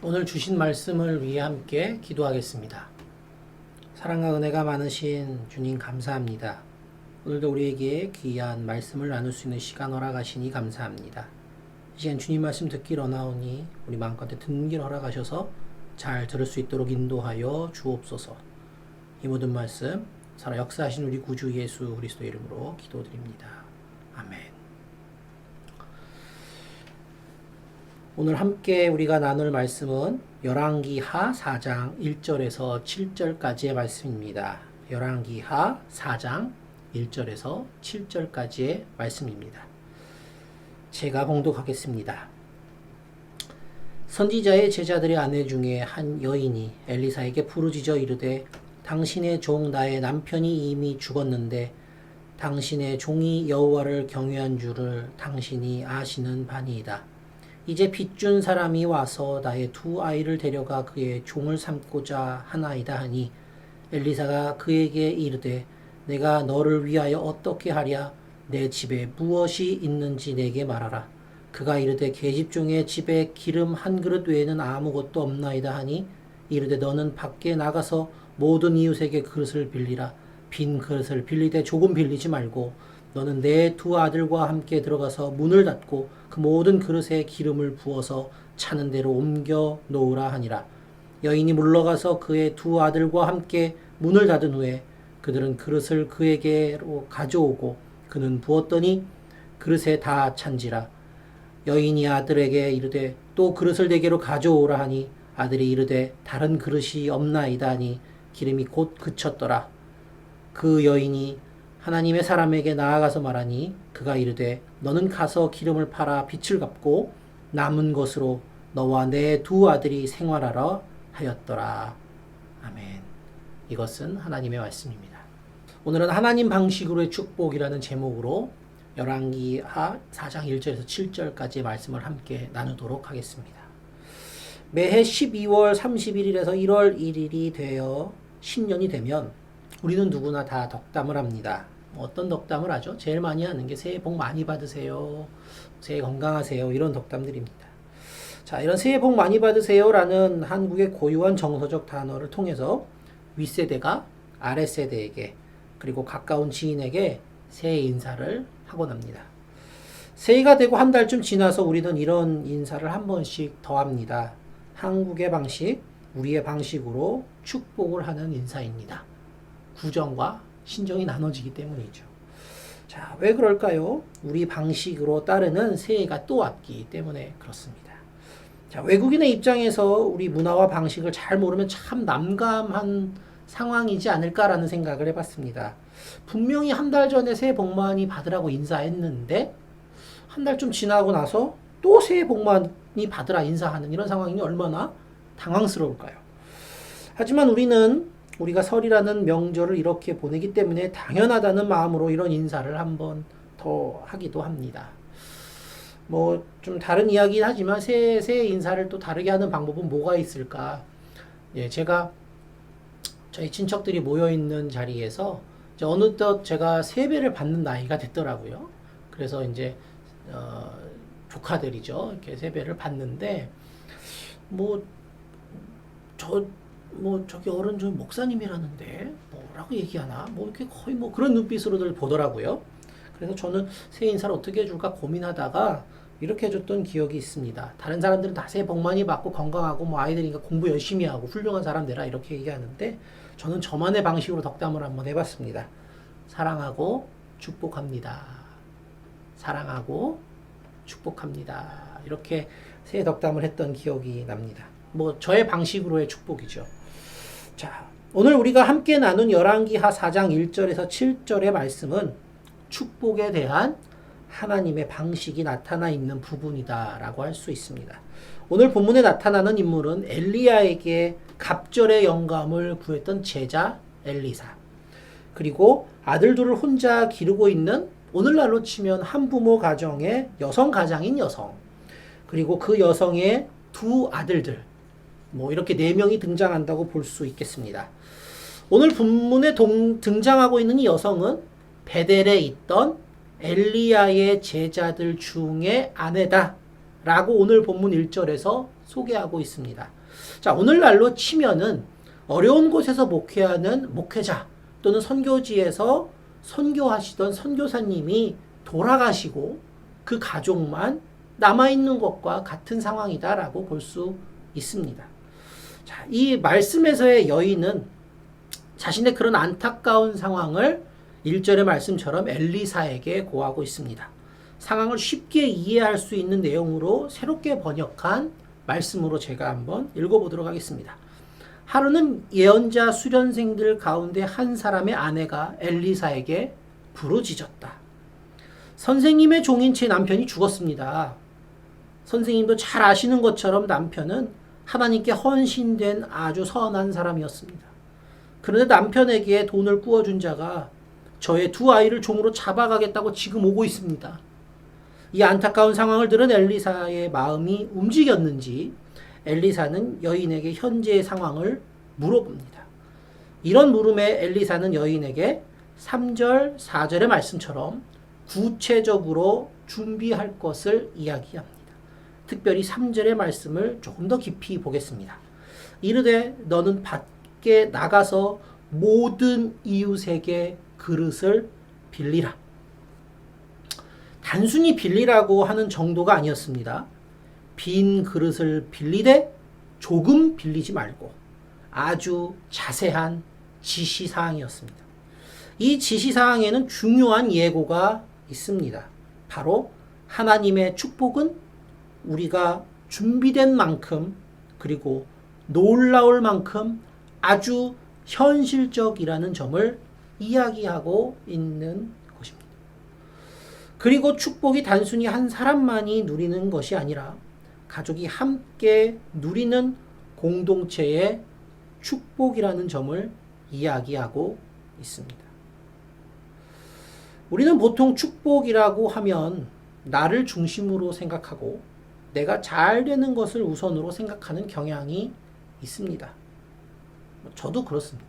오늘 주신 말씀을 위해 함께 기도하겠습니다. 사랑과 은혜가 많으신 주님 감사합니다. 오늘도 우리에게 귀한 말씀을 나눌 수 있는 시간 허락하시니 감사합니다. 이 시간 주님 말씀 듣기로 나오니 우리 마음껏 듣는 길 허락하셔서 잘 들을 수 있도록 인도하여 주옵소서. 이 모든 말씀 살아 역사하신 우리 구주 예수 그리스도 이름으로 기도드립니다. 아멘. 오늘 함께 우리가 나눌 말씀은 열왕기하 4장 1절에서 7절까지의 말씀입니다. 열왕기하 4장 1절에서 7절까지의 말씀입니다. 제가 봉독하겠습니다. 선지자의 제자들의 아내 중에 한 여인이 엘리사에게 부르짖어 이르되 당신의 종 나의 남편이 이미 죽었는데 당신의 종이 여호와를 경외한 줄을 당신이 아시는 바니이다. 이제 빚준 사람이 와서 나의 두 아이를 데려가 그의 종을 삼고자 하나이다 하니 엘리사가 그에게 이르되 내가 너를 위하여 어떻게 하랴? 내 집에 무엇이 있는지 내게 말하라. 그가 이르되 계집종의 집에 기름 한 그릇 외에는 아무것도 없나이다 하니 이르되 너는 밖에 나가서 모든 이웃에게 그릇을 빌리라. 빈 그릇을 빌리되 조금 빌리지 말고 너는 내 두 아들과 함께 들어가서 문을 닫고 그 모든 그릇에 기름을 부어서 차는 대로 옮겨 놓으라 하니라. 여인이 물러가서 그의 두 아들과 함께 문을 닫은 후에 그들은 그릇을 그에게로 가져오고 그는 부었더니 그릇에 다 찬지라. 여인이 아들에게 이르되 또 그릇을 내게로 가져오라 하니 아들이 이르되 다른 그릇이 없나이다 하니 기름이 곧 그쳤더라. 그 여인이 하나님의 사람에게 나아가서 말하니 그가 이르되 너는 가서 기름을 팔아 빚을 갚고 남은 것으로 너와 내 두 아들이 생활하라 하였더라. 아멘. 이것은 하나님의 말씀입니다. 오늘은 하나님 방식으로의 축복이라는 제목으로 열왕기하 4장 1절에서 7절까지의 말씀을 함께 나누도록 하겠습니다. 매해 12월 31일에서 1월 1일이 되어 신년이 되면 우리는 누구나 다 덕담을 합니다. 어떤 덕담을 하죠? 제일 많이 하는 게 새해 복 많이 받으세요. 새해 건강하세요. 이런 덕담들입니다. 자, 이런 새해 복 많이 받으세요라는 한국의 고유한 정서적 단어를 통해서 윗세대가 아랫세대에게 그리고 가까운 지인에게 새해 인사를 하곤 합니다. 새해가 되고 한 달쯤 지나서 우리는 이런 인사를 한 번씩 더 합니다. 한국의 방식, 우리의 방식으로 축복을 하는 인사입니다. 구정과 신정이 나눠지기 때문이죠. 자, 왜 그럴까요? 우리 방식으로 따르는 새해가 또 왔기 때문에 그렇습니다. 자, 외국인의 입장에서 우리 문화와 방식을 잘 모르면 참 난감한 상황이지 않을까라는 생각을 해봤습니다. 분명히 한 달 전에 새해 복 많이 받으라고 인사했는데 한 달 좀 지나고 나서 또 새해 복 많이 받으라 인사하는 이런 상황이 얼마나 당황스러울까요? 하지만 우리가 설이라는 명절을 이렇게 보내기 때문에 당연하다는 마음으로 이런 인사를 한번 더 하기도 합니다. 뭐 좀 다른 이야기긴 하지만 새해 인사를 또 다르게 하는 방법은 뭐가 있을까? 예, 제가 저희 친척들이 모여 있는 자리에서 이제 어느덧 제가 세배를 받는 나이가 됐더라고요. 그래서 이제 조카들이죠. 이렇게 세배를 받는데 저기 어른 좀 목사님이라는데 뭐라고 얘기하나 이렇게 거의 그런 눈빛으로들 보더라고요. 그래서 저는 새해 인사를 어떻게 해줄까 고민하다가 이렇게 해줬던 기억이 있습니다. 다른 사람들은 다 새해 복 많이 받고 건강하고 아이들이니까 공부 열심히 하고 훌륭한 사람 되라 이렇게 얘기하는데 저는 저만의 방식으로 덕담을 한번 해봤습니다. 사랑하고 축복합니다. 사랑하고 축복합니다. 이렇게 새해 덕담을 했던 기억이 납니다. 저의 방식으로의 축복이죠. 자, 오늘 우리가 함께 나눈 열왕기하 4장 1절에서 7절의 말씀은 축복에 대한 하나님의 방식이 나타나 있는 부분이다라고 할 수 있습니다. 오늘 본문에 나타나는 인물은 엘리야에게 갑절의 영감을 구했던 제자 엘리사, 그리고 아들 둘을 혼자 기르고 있는 오늘날로 치면 한부모 가정의 여성 가장인 여성, 그리고 그 여성의 두 아들들, 이렇게 4명이 등장한다고 볼 수 있겠습니다. 오늘 본문에 등장하고 있는 이 여성은 베델에 있던 엘리야의 제자들 중에 아내다 라고 오늘 본문 1절에서 소개하고 있습니다. 자, 오늘날로 치면은 어려운 곳에서 목회하는 목회자 또는 선교지에서 선교하시던 선교사님이 돌아가시고 그 가족만 남아있는 것과 같은 상황이다라고 볼 수 있습니다. 자, 이 말씀에서의 여인은 자신의 그런 안타까운 상황을 1절의 말씀처럼 엘리사에게 고하고 있습니다. 상황을 쉽게 이해할 수 있는 내용으로 새롭게 번역한 말씀으로 제가 한번 읽어보도록 하겠습니다. 하루는 예언자 수련생들 가운데 한 사람의 아내가 엘리사에게 부르짖었다. 선생님의 종인 제 남편이 죽었습니다. 선생님도 잘 아시는 것처럼 남편은 하나님께 헌신된 아주 선한 사람이었습니다. 그런데 남편에게 돈을 꾸어준 자가 저의 두 아이를 종으로 잡아가겠다고 지금 오고 있습니다. 이 안타까운 상황을 들은 엘리사의 마음이 움직였는지 엘리사는 여인에게 현재의 상황을 물어봅니다. 이런 물음에 엘리사는 여인에게 3절, 4절의 말씀처럼 구체적으로 준비할 것을 이야기합니다. 특별히 3절의 말씀을 조금 더 깊이 보겠습니다. 이르되 너는 밖에 나가서 모든 이웃에게 그릇을 빌리라. 단순히 빌리라고 하는 정도가 아니었습니다. 빈 그릇을 빌리되 조금 빌리지 말고 아주 자세한 지시사항이었습니다. 이 지시사항에는 중요한 예고가 있습니다. 바로 하나님의 축복은 우리가 준비된 만큼 그리고 놀라울 만큼 아주 현실적이라는 점을 이야기하고 있는 것입니다. 그리고 축복이 단순히 한 사람만이 누리는 것이 아니라 가족이 함께 누리는 공동체의 축복이라는 점을 이야기하고 있습니다. 우리는 보통 축복이라고 하면 나를 중심으로 생각하고 내가 잘 되는 것을 우선으로 생각하는 경향이 있습니다. 저도 그렇습니다.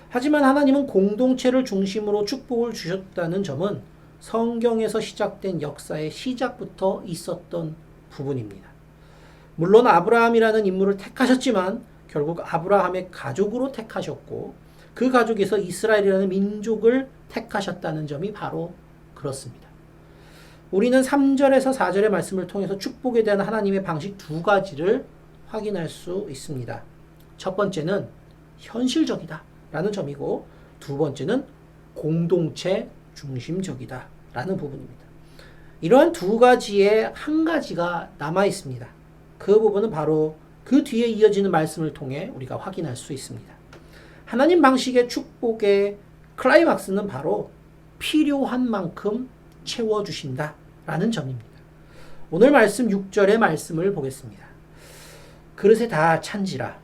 하지만 하나님은 공동체를 중심으로 축복을 주셨다는 점은 성경에서 시작된 역사의 시작부터 있었던 부분입니다. 물론 아브라함이라는 인물을 택하셨지만 결국 아브라함의 가족으로 택하셨고 그 가족에서 이스라엘이라는 민족을 택하셨다는 점이 바로 그렇습니다. 우리는 3절에서 4절의 말씀을 통해서 축복에 대한 하나님의 방식 두 가지를 확인할 수 있습니다. 첫 번째는 현실적이다 라는 점이고 두 번째는 공동체 중심적이다 라는 부분입니다. 이러한 두 가지의 한 가지가 남아 있습니다. 그 부분은 바로 그 뒤에 이어지는 말씀을 통해 우리가 확인할 수 있습니다. 하나님 방식의 축복의 클라이막스는 바로 필요한 만큼 채워주신다 라는 점입니다. 오늘 말씀 6절의 말씀을 보겠습니다. 그릇에 다 찬지라.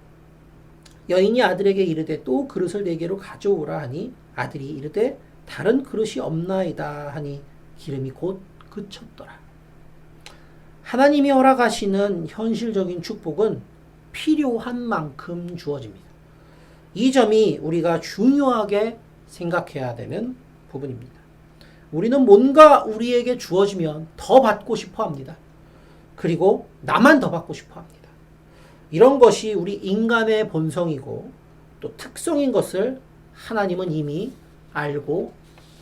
여인이 아들에게 이르되 또 그릇을 네 개로 가져오라 하니 아들이 이르되 다른 그릇이 없나이다 하니 기름이 곧 그쳤더라. 하나님이 허락하시는 현실적인 축복은 필요한 만큼 주어집니다. 이 점이 우리가 중요하게 생각해야 되는 부분입니다. 우리는 뭔가 우리에게 주어지면 더 받고 싶어 합니다. 그리고 나만 더 받고 싶어 합니다. 이런 것이 우리 인간의 본성이고 또 특성인 것을 하나님은 이미 알고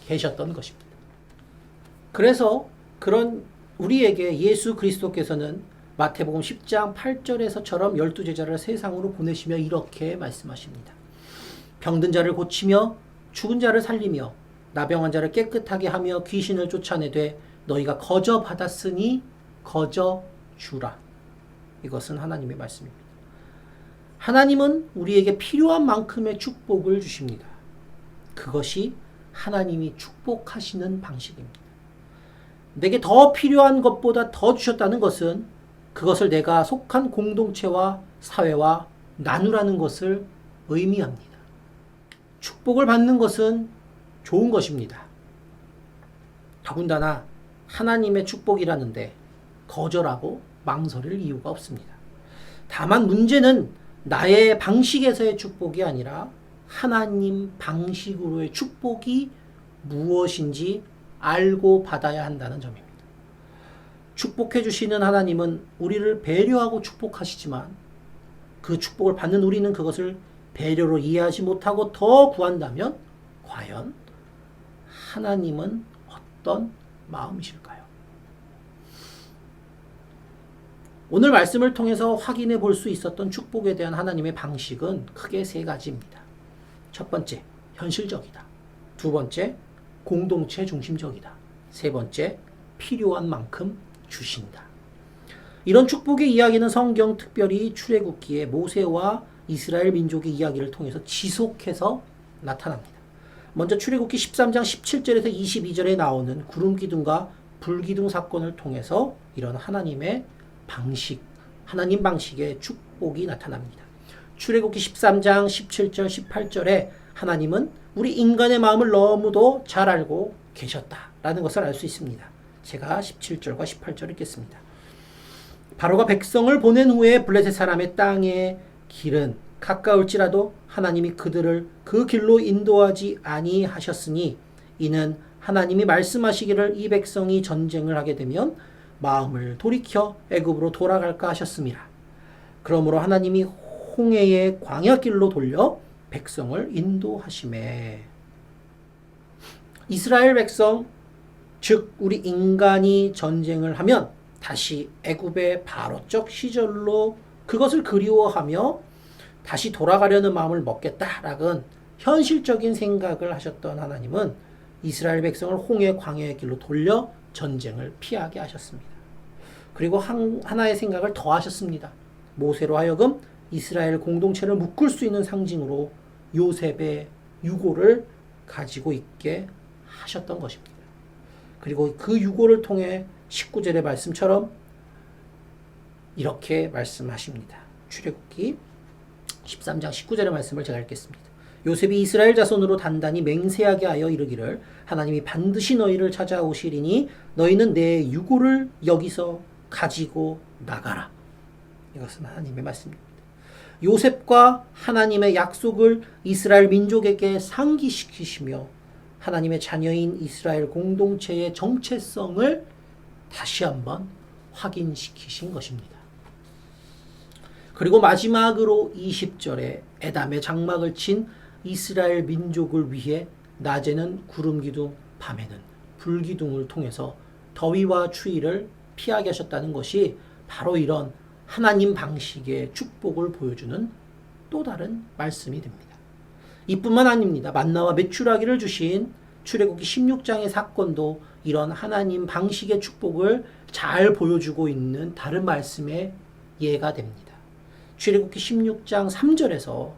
계셨던 것입니다. 그래서 그런 우리에게 예수 그리스도께서는 마태복음 10장 8절에서처럼 12제자를 세상으로 보내시며 이렇게 말씀하십니다. 병든 자를 고치며 죽은 자를 살리며 나병한 자를 깨끗하게 하며 귀신을 쫓아내되 너희가 거저 받았으니 거저 주라. 이것은 하나님의 말씀입니다. 하나님은 우리에게 필요한 만큼의 축복을 주십니다. 그것이 하나님이 축복하시는 방식입니다. 내게 더 필요한 것보다 더 주셨다는 것은 그것을 내가 속한 공동체와 사회와 나누라는 것을 의미합니다. 축복을 받는 것은 좋은 것입니다. 더군다나 하나님의 축복이라는데 거절하고 망설일 이유가 없습니다. 다만 문제는 나의 방식에서의 축복이 아니라 하나님 방식으로의 축복이 무엇인지 알고 받아야 한다는 점입니다. 축복해 주시는 하나님은 우리를 배려하고 축복하시지만 그 축복을 받는 우리는 그것을 배려로 이해하지 못하고 더 구한다면 과연 하나님은 어떤 마음이실까요? 오늘 말씀을 통해서 확인해 볼 수 있었던 축복에 대한 하나님의 방식은 크게 세 가지입니다. 첫 번째, 현실적이다. 두 번째, 공동체 중심적이다. 세 번째, 필요한 만큼 주신다. 이런 축복의 이야기는 성경 특별히 출애굽기의 모세와 이스라엘 민족의 이야기를 통해서 지속해서 나타납니다. 먼저 출애굽기 13장 17절에서 22절에 나오는 구름기둥과 불기둥 사건을 통해서 이런 하나님의 방식, 하나님 방식의 축복이 나타납니다. 출애굽기 13장 17절 18절에 하나님은 우리 인간의 마음을 너무도 잘 알고 계셨다라는 것을 알 수 있습니다. 제가 17절과 18절 읽겠습니다. 바로가 백성을 보낸 후에 블레셋 사람의 땅의 길은 가까울지라도 하나님이 그들을 그 길로 인도하지 아니하셨으니 이는 하나님이 말씀하시기를 이 백성이 전쟁을 하게 되면 마음을 돌이켜 애굽으로 돌아갈까 하셨습니다. 그러므로 하나님이 홍해의 광야길로 돌려 백성을 인도하시매. 이스라엘 백성, 즉 우리 인간이 전쟁을 하면 다시 애굽의 바로적 시절로 그것을 그리워하며 다시 돌아가려는 마음을 먹겠다라는 현실적인 생각을 하셨던 하나님은 이스라엘 백성을 홍해 광야의 길로 돌려 전쟁을 피하게 하셨습니다. 그리고 하나의 생각을 더 하셨습니다. 모세로 하여금 이스라엘 공동체를 묶을 수 있는 상징으로 요셉의 유고를 가지고 있게 하셨던 것입니다. 그리고 그 유고를 통해 19절의 말씀처럼 이렇게 말씀하십니다. 출애굽기 13장 19절의 말씀을 제가 읽겠습니다. 요셉이 이스라엘 자손으로 단단히 맹세하게 하여 이르기를 하나님이 반드시 너희를 찾아오시리니 너희는 내 유고를 여기서 가지고 나가라. 이것은 하나님의 말씀입니다. 요셉과 하나님의 약속을 이스라엘 민족에게 상기시키시며 하나님의 자녀인 이스라엘 공동체의 정체성을 다시 한번 확인시키신 것입니다. 그리고 마지막으로 20절에 에담의 장막을 친 이스라엘 민족을 위해 낮에는 구름기둥, 밤에는 불기둥을 통해서 더위와 추위를 피하게 하셨다는 것이 바로 이런 하나님 방식의 축복을 보여주는 또 다른 말씀이 됩니다. 이뿐만 아닙니다. 만나와 메추라기를 주신 출애굽기 16장의 사건도 이런 하나님 방식의 축복을 잘 보여주고 있는 다른 말씀의 예가 됩니다. 출애굽기 16장 3절에서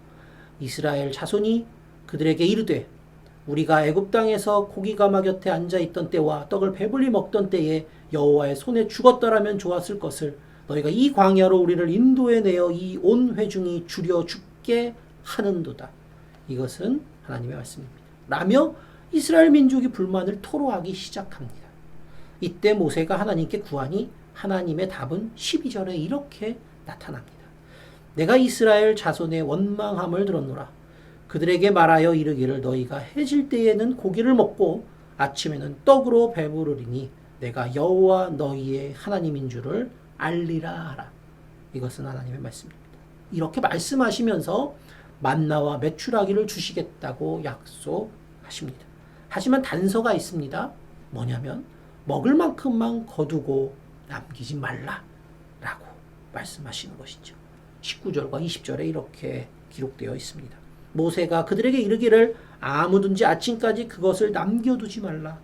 이스라엘 자손이 그들에게 이르되 우리가 애굽 땅에서 고기가마 곁에 앉아 있던 때와 떡을 배불리 먹던 때에 여호와의 손에 죽었더라면 좋았을 것을 너희가 이 광야로 우리를 인도해 내어 이 온 회중이 줄여 죽게 하는도다. 이것은 하나님의 말씀입니다. 라며 이스라엘 민족이 불만을 토로하기 시작합니다. 이때 모세가 하나님께 구하니 하나님의 답은 12절에 이렇게 나타납니다. 내가 이스라엘 자손의 원망함을 들었노라. 그들에게 말하여 이르기를 너희가 해질 때에는 고기를 먹고 아침에는 떡으로 배부르리니 내가 여호와 너희의 하나님인 줄을 알리라 하라. 이것은 하나님의 말씀입니다. 이렇게 말씀하시면서 만나와 메추라기를 주시겠다고 약속하십니다. 하지만 단서가 있습니다. 뭐냐면 먹을 만큼만 거두고 남기지 말라라고 말씀하시는 것이죠. 19절과 20절에 이렇게 기록되어 있습니다. 모세가 그들에게 이르기를 아무든지 아침까지 그것을 남겨두지 말라.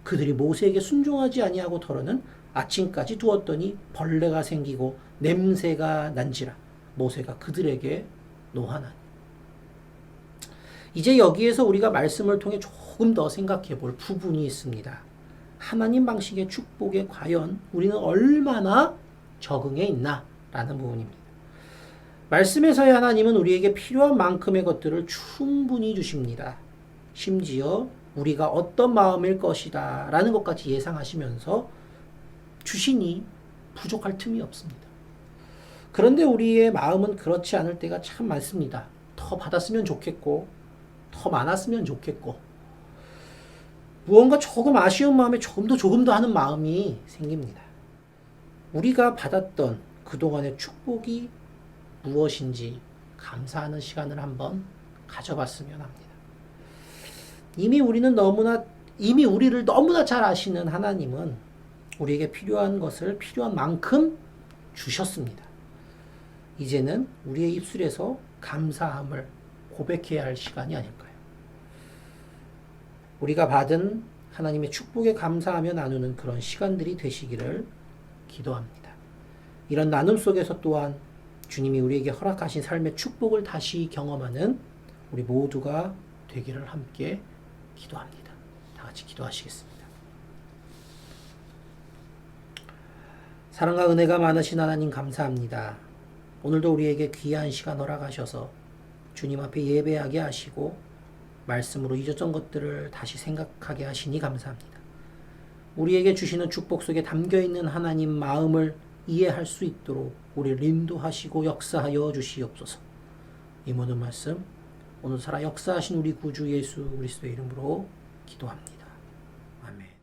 그들이 모세에게 순종하지 아니하고 덜어는 아침까지 두었더니 벌레가 생기고 냄새가 난지라. 모세가 그들에게 노하나니. 이제 여기에서 우리가 말씀을 통해 조금 더 생각해 볼 부분이 있습니다. 하나님 방식의 축복에 과연 우리는 얼마나 적응해 있나라는 부분입니다. 말씀에서의 하나님은 우리에게 필요한 만큼의 것들을 충분히 주십니다. 심지어 우리가 어떤 마음일 것이다 라는 것까지 예상하시면서 주시니 부족할 틈이 없습니다. 그런데 우리의 마음은 그렇지 않을 때가 참 많습니다. 더 받았으면 좋겠고 더 많았으면 좋겠고 무언가 조금 아쉬운 마음에 조금 더 하는 마음이 생깁니다. 우리가 받았던 그동안의 축복이 무엇인지 감사하는 시간을 한번 가져봤으면 합니다. 이미 우리를 너무나 잘 아시는 하나님은 우리에게 필요한 것을 필요한 만큼 주셨습니다. 이제는 우리의 입술에서 감사함을 고백해야 할 시간이 아닐까요? 우리가 받은 하나님의 축복에 감사하며 나누는 그런 시간들이 되시기를 기도합니다. 이런 나눔 속에서 또한 주님이 우리에게 허락하신 삶의 축복을 다시 경험하는 우리 모두가 되기를 함께 기도합니다. 다 같이 기도하시겠습니다. 사랑과 은혜가 많으신 하나님 감사합니다. 오늘도 우리에게 귀한 시간 허락하셔서 주님 앞에 예배하게 하시고 말씀으로 잊었던 것들을 다시 생각하게 하시니 감사합니다. 우리에게 주시는 축복 속에 담겨있는 하나님 마음을 이해할 수 있도록 우리를 인도하시고 역사하여 주시옵소서. 이 모든 말씀 오늘 살아 역사하신 우리 구주 예수 그리스도의 이름으로 기도합니다. 아멘.